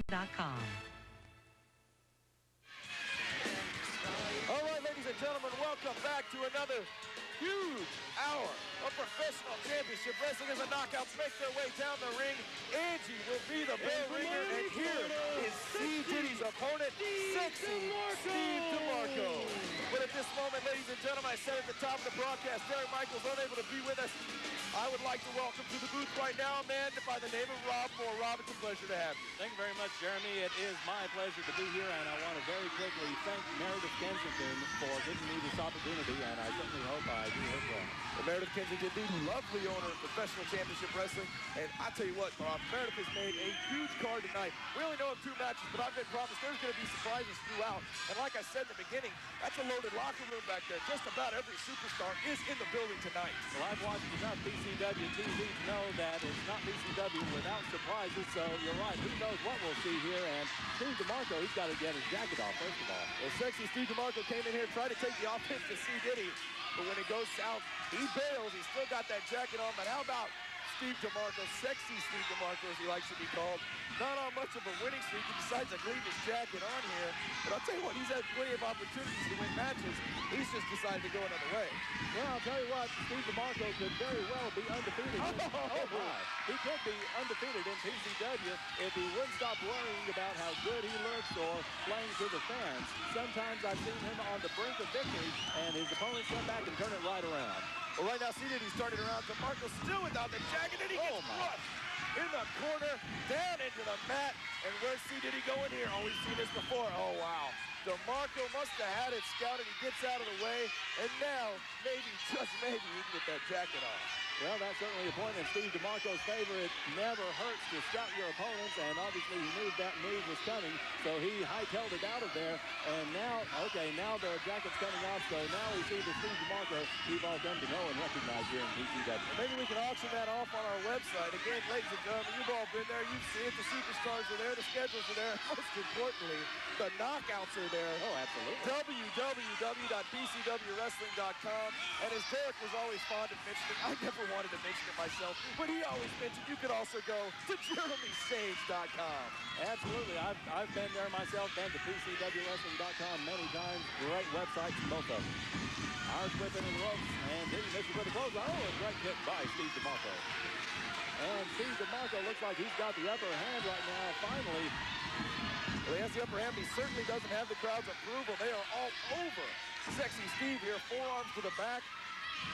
PCWWrestling.com. All right, ladies and gentlemen, welcome back to another huge hour of professional championship wrestling as the knockouts make their way down the ring. Angie will be the bell ringer, and here is C-Diddy's opponent, Sexy Steve DeMarco. But at this moment, ladies and gentlemen, I said at the top of the broadcast, Derek Michaels unable to be with us. I would like to welcome to the booth right now a man by the name of Rob Moore. Rob, it's a pleasure to have you. Thank you very much, Jeremy. It is my pleasure to be here, and I want to very quickly thank Meredith Kensington for giving me this opportunity, and I certainly hope I do her well. Well, Meredith Kensington, the lovely owner of Professional Championship Wrestling, and I tell you what, Rob, Meredith has made a huge card tonight. We only know of 2 matches, but I've been promised there's going to be surprises throughout. And like I said in the beginning, that's a loaded locker room back there. Just about every superstar is in the building tonight. Well, I've watched enough PCW TV to know that it's not PCW without surprises, so you're right. Who knows what we'll see here, and Steve DeMarco, he's got to get his jacket off, first of all. Well, Sexy Steve DeMarco came in here, tried to take the offense to C-Diddy, but when it goes south, he bails. He's still got that jacket on, but how about Steve DeMarco, Sexy Steve DeMarco, as he likes to be called, not on much of a winning streak. He decides to leave his jacket on here. But I'll tell you what, he's had plenty of opportunities to win matches. He's just decided to go another way. Well, I'll tell you what, Steve DeMarco could very well be undefeated. Oh my. He could be undefeated in PCW if he wouldn't stop worrying about how good he looks or playing to the fans. Sometimes I've seen him on the brink of victory, and his opponents come back and turn it right around. Well, right now, C-Diddy's turning around. DeMarco still without the jacket, and he gets crushed in the corner, down into the mat. And where's C-Diddy going here? Oh, we've seen this before. Oh, wow. DeMarco must have had it scouted. He gets out of the way, and now, maybe, just maybe, he can get that jacket off. Well, that's certainly a point in Steve DeMarco's favor. It never hurts to scout your opponents, and obviously he knew that move was coming, so he hightailed it out of there. And now, okay, now the jacket's coming off, so now we see the Steve DeMarco we've all come to know and recognize here in PCW. Maybe we can auction that off on our website. Again, ladies and gentlemen, you've all been there. You've seen it. The superstars are there. The schedules are there. Most importantly, the knockouts are there. Oh, absolutely. www.PCWWrestling.com. And as Derek was always fond of mentioning, I never wanted to mention it myself, but he always mentioned you could also go to JeremySage.com. Absolutely. I've been there myself, been to PCWWrestling.com many times. Great websites, both of them. Irish whipping in the ropes, and Diddy misses with a clothesline. Oh, a great hit by Steve DeMarco. And Steve DeMarco looks like he's got the upper hand right now, finally. Well, he has the upper hand, but he certainly doesn't have the crowd's approval. They are all over Sexy Steve here, forearms to the back.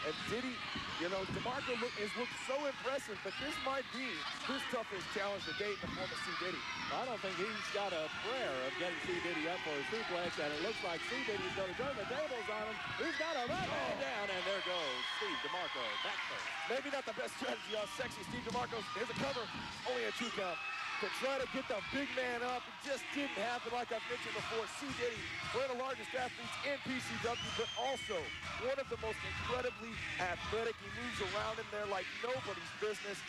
And Diddy, you know, DeMarco has looked so impressive, but this might be his toughest challenge to date in the form of C-Diddy. I don't think he's got a prayer of getting C-Diddy up for his suplex, and it looks like C-Diddy's going to turn the tables on him. He's got a right hand down, and there goes Steve DeMarco back first. Maybe not the best strategy on Sexy Steve DeMarco. Here's a cover, only a 2 count. To try to get the big man up, it just didn't happen like I've mentioned before. C-Diddy, one of the largest athletes in PCW, but also one of the most incredibly athletic. He moves around in there like nobody's business.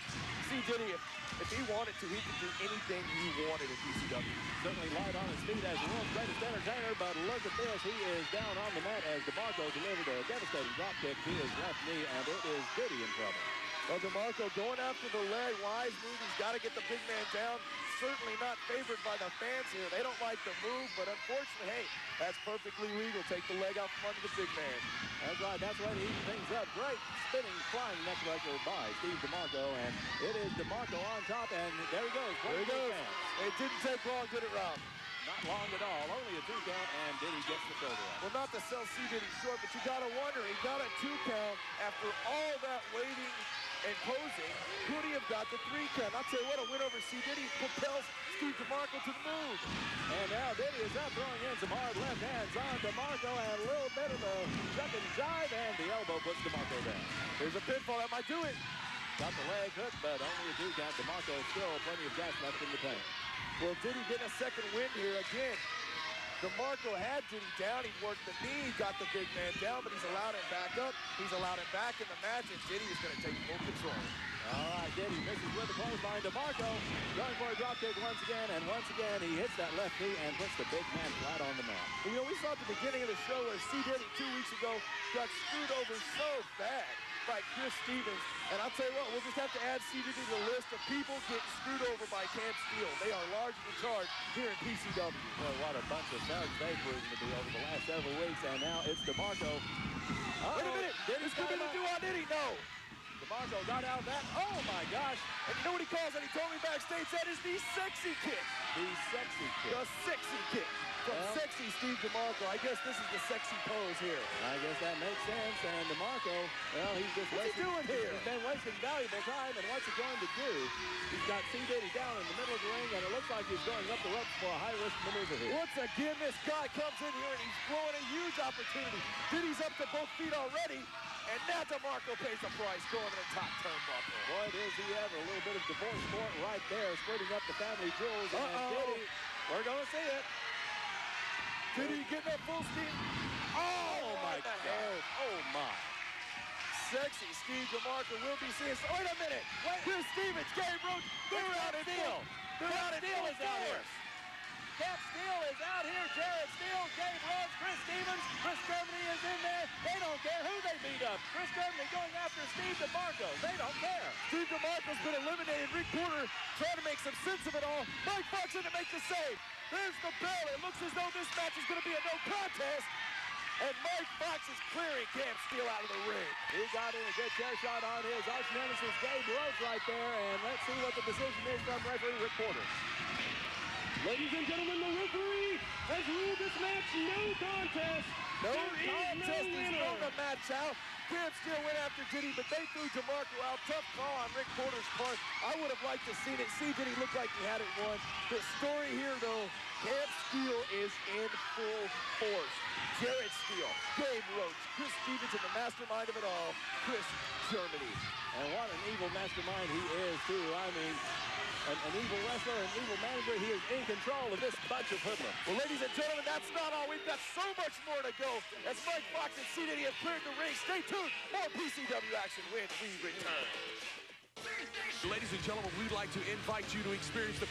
C-Diddy, if he wanted to, he could do anything he wanted in PCW. Certainly light on his feet as the world's greatest entertainer, but look at this. He is down on the mat as DeMarco delivered a devastating drop kick to his left knee, and it is Diddy in trouble. Well, DeMarco going after the leg, wise move. He's got to get the big man down. Certainly not favored by the fans here. They don't like the move, but unfortunately, hey, that's perfectly legal. Take the leg out from under the big man. That's right. That's right. He things up. Great spinning, flying neck breaker by Steve DeMarco, and it is DeMarco on top, and there he goes. There he goes. It didn't take long, did it, Rob? Not long at all. Only a 2 count, and Diddy gets the shoulder up. Well, not to sell C-Diddy short, but you got to wonder, he got a 2 count after all that waiting and posing. Could he have got the 3 count? I'll tell you what, a win over C-Diddy propels Steve DeMarco to the move. And now Diddy is up, throwing in some hard left hands on DeMarco, and a little bit of a duck and jive, and the elbow puts DeMarco down. There's a pinfall. That might do it. Got the leg hook, but only a 2 count. DeMarco still plenty of gas left in the tank. Well, Diddy getting a second win here again. DeMarco had Diddy down. He worked the knee, got the big man down, but he's allowed him back up. He's allowed him back in the match, and Diddy is going to take full control. All right, Diddy misses with the clothesline. DeMarco going for a drop kick once again, and once again he hits that left knee and puts the big man flat on the mat. You know, we saw at the beginning of the show where C-Diddy 2 weeks ago got screwed over so bad fight Chris Stevens. And I'll tell you what, we'll just have to add C-Diddy to the list of people getting screwed over by Camp Steele. They are large in charge here in PCW. Well, what a bunch of thugs they've proven to be over the last several weeks. And now it's DeMarco. Wait a minute. This could be the do-on-Diddy. No. DeMarco got out of that. Oh, my gosh. And you know what he calls it? He told me backstage that is the sexy kick. The sexy kick. The sexy kick. From sexy Steve DeMarco. I guess this is the sexy pose here. I guess that makes sense. And DeMarco, well, he's just What's he doing here? He's been wasting valuable time. And what's he going to do? He's got C-Diddy down in the middle of the ring, and it looks like he's going up the ropes for a high-risk maneuver here. Once again, this guy comes in here, and he's blowing a huge opportunity. Diddy's up to both feet already. And now DeMarco pays the price going to the top turnbuckle. Boy, does he ever. A little bit of divorce sport right there, splitting up the family jewels. And Diddy, we're going to see it. Diddy getting up full steam. Oh, my God. Oh, my. Sexy Steve DeMarco will be seeing. Wait a minute. Chris Stevens, Gabe Rhodes, they're out in Steele. They're out in Steele is out here. Camp Steele is out here. Jared Steele, Gabe Rhodes, Chris Stevens. Chris Germany is in there. They don't care who they beat up. Chris Germany going after Steve DeMarco. They don't care. Steve DeMarco's been eliminated. Rick Porter trying to make some sense of it all. Mike Fox in to make the save. There's the bell. It looks as though this match is going to be a no contest. And Mike Fox is clearing Camp Steele out of the ring. He got in a good chair shot on his arch nemesis, Gabe Rhodes, right there. And let's see what the decision is from referee Rick Porter. Ladies and gentlemen, the referee has ruled this match no contest. No contest. He's thrown the match out. Camp Steele went after Diddy, but they threw DeMarco out. Tough call on Rick Porter's part. I would have liked to seen it. C-Diddy looked like he had it won. The story here, though, Camp Steele is in full force. Jared Steele, Gabe Rhodes, Chris Stevens, and the mastermind of it all, Chris Germany. And what an evil mastermind he is, too. I mean, an evil wrestler, an evil manager. He is in control of this bunch of hoodlums. Well, ladies and gentlemen, that's not all. We've got so much more to go as Mike Fox and C-Diddy have cleared the ring. Stay tuned. More PCW action when we return. Ladies and gentlemen, we'd like to invite you to experience the